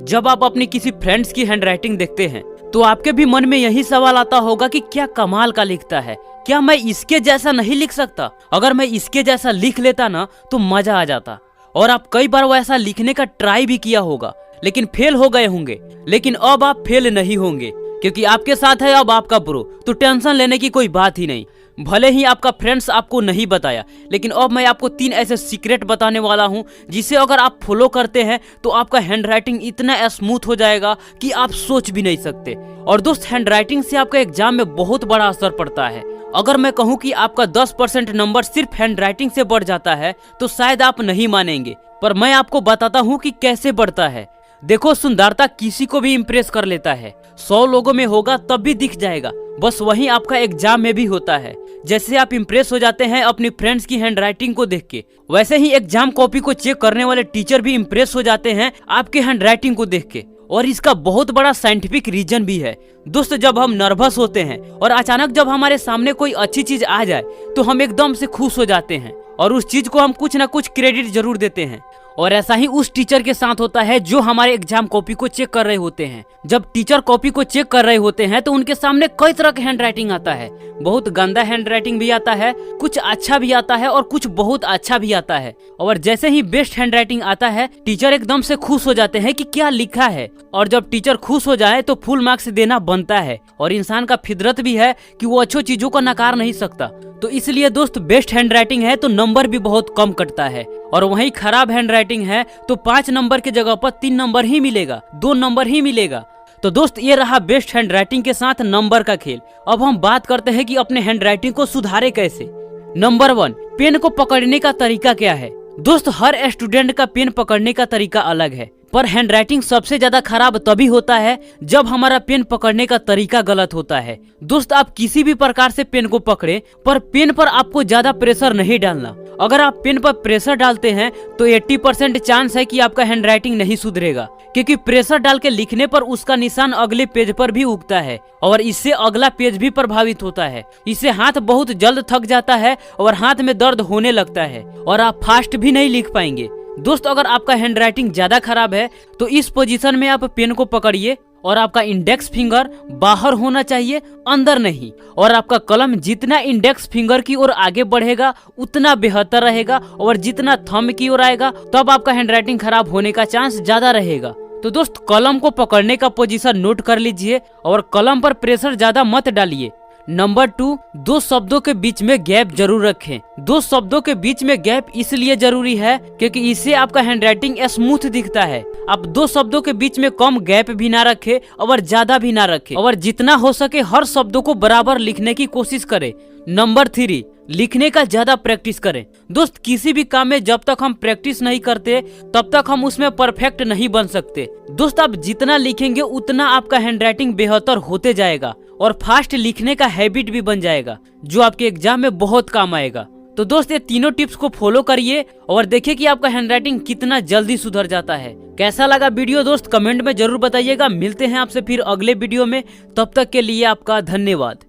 जब आप अपनी किसी फ्रेंड्स की हैंडराइटिंग देखते हैं तो आपके भी मन में यही सवाल आता होगा कि क्या कमाल का लिखता है, क्या मैं इसके जैसा नहीं लिख सकता? अगर मैं इसके जैसा लिख लेता ना तो मजा आ जाता। और आप कई बार वैसा लिखने का ट्राई भी किया होगा लेकिन फेल हो गए होंगे। लेकिन अब आप फेल नहीं होंगे क्योंकि आपके साथ है अब आपका प्रो, तो टेंशन लेने की कोई बात ही नहीं। भले ही आपका फ्रेंड्स आपको नहीं बताया, लेकिन अब मैं आपको 3 ऐसे सीक्रेट बताने वाला हूं जिसे अगर आप फॉलो करते हैं तो आपका हैंडराइटिंग इतना स्मूथ हो जाएगा कि आप सोच भी नहीं सकते। और दोस्त, हैंडराइटिंग से आपका एग्जाम में बहुत बड़ा असर पड़ता है। अगर मैं कहूं कि आपका 10% नंबर सिर्फ हैंडराइटिंग से बढ़ जाता है तो शायद आप नहीं मानेंगे, पर मैं आपको बताता हूं कि कैसे बढ़ता है। देखो, सुंदरता किसी को भी इम्प्रेस कर लेता है। 100 लोगों में होगा तब भी दिख जाएगा, बस वही आपका एग्जाम में भी होता है। जैसे आप इम्प्रेस हो जाते हैं अपनी फ्रेंड्स की हैंडराइटिंग को देख के, वैसे ही एग्जाम कॉपी को चेक करने वाले टीचर भी इम्प्रेस हो जाते हैं आपके हैंडराइटिंग को देख के। और इसका बहुत बड़ा साइंटिफिक रीजन भी है। दोस्तों, जब हम नर्वस होते हैं और अचानक जब हमारे सामने कोई अच्छी चीज आ जाए तो हम एकदम से खुश हो जाते हैं और उस चीज को हम कुछ ना कुछ क्रेडिट जरूर देते हैं। और ऐसा ही उस टीचर के साथ होता है जो हमारे एग्जाम कॉपी को चेक कर रहे होते हैं। जब टीचर कॉपी को चेक कर रहे होते हैं तो उनके सामने कई तरह के हैंडराइटिंग आता है। बहुत गंदा हैंडराइटिंग भी आता है, कुछ अच्छा भी आता है और कुछ बहुत अच्छा भी आता है। और जैसे ही बेस्ट हैंडराइटिंग आता है, टीचर एकदम से खुश हो जाते हैं कि क्या लिखा है। और जब टीचर खुश हो जाए तो फुल मार्क्स देना बनता है। और इंसान का फितरत भी है कि वो अच्छी चीजों को नकार नहीं सकता। तो इसलिए दोस्त, बेस्ट हैंडराइटिंग है तो नंबर भी बहुत कम कटता है। और वहीं खराब हैंडराइटिंग है तो 5 नंबर की जगह पर 3 नंबर ही मिलेगा, 2 नंबर ही मिलेगा। तो दोस्त, ये रहा बेस्ट हैंडराइटिंग के साथ नंबर का खेल। अब हम बात करते हैं कि अपने हैंडराइटिंग को सुधारे कैसे। नंबर 1, पेन को पकड़ने का तरीका क्या है। दोस्त, हर स्टूडेंट का पेन पकड़ने का तरीका अलग है, पर हैंडराइटिंग सबसे ज्यादा खराब तभी होता है जब हमारा पेन पकड़ने का तरीका गलत होता है। दोस्त, आप किसी भी प्रकार से पेन को पकड़े, पर पेन पर आपको ज्यादा प्रेशर नहीं डालना। अगर आप पेन पर प्रेशर डालते हैं तो 80% चांस है कि आपका हैंडराइटिंग नहीं सुधरेगा, क्योंकि प्रेशर डाल के लिखने पर उसका निशान अगले पेज पर भी उगता है और इससे अगला पेज भी प्रभावित होता है। इससे हाथ बहुत जल्द थक जाता है और हाथ में दर्द होने लगता है और आप फास्ट भी नहीं लिख पाएंगे। दोस्त, अगर आपका हैंडराइटिंग ज्यादा खराब है तो इस पोजीशन में आप पेन को पकड़िए और आपका इंडेक्स फिंगर बाहर होना चाहिए, अंदर नहीं। और आपका कलम जितना इंडेक्स फिंगर की ओर आगे बढ़ेगा उतना बेहतर रहेगा, और जितना थंब की ओर आएगा तब आपका हैंडराइटिंग खराब होने का चांस ज्यादा रहेगा। तो दोस्त, कलम को पकड़ने का पोजीशन नोट कर लीजिए और कलम पर प्रेशर ज्यादा मत डालिए। नंबर 2, 2 शब्दों के बीच में गैप जरूर रखें। 2 शब्दों के बीच में गैप इसलिए जरूरी है क्योंकि इससे आपका हैंडराइटिंग स्मूथ दिखता है। आप 2 शब्दों के बीच में कम गैप भी ना रखें और ज्यादा भी ना रखें, और जितना हो सके हर शब्दों को बराबर लिखने की कोशिश करें। नंबर 3, लिखने का ज्यादा प्रैक्टिस करें। दोस्त, किसी भी काम में जब तक हम प्रैक्टिस नहीं करते तब तक हम उसमें परफेक्ट नहीं बन सकते। दोस्त, आप जितना लिखेंगे उतना आपका हैंडराइटिंग बेहतर होते जाएगा और फास्ट लिखने का हैबिट भी बन जाएगा, जो आपके एग्जाम में बहुत काम आएगा। तो दोस्त, ये तीनों टिप्स को फॉलो करिए और देखिए कि आपका हैंडराइटिंग कितना जल्दी सुधर जाता है। कैसा लगा वीडियो दोस्त, कमेंट में जरूर बताइएगा। मिलते हैं आपसे फिर अगले वीडियो में, तब तक के लिए आपका धन्यवाद।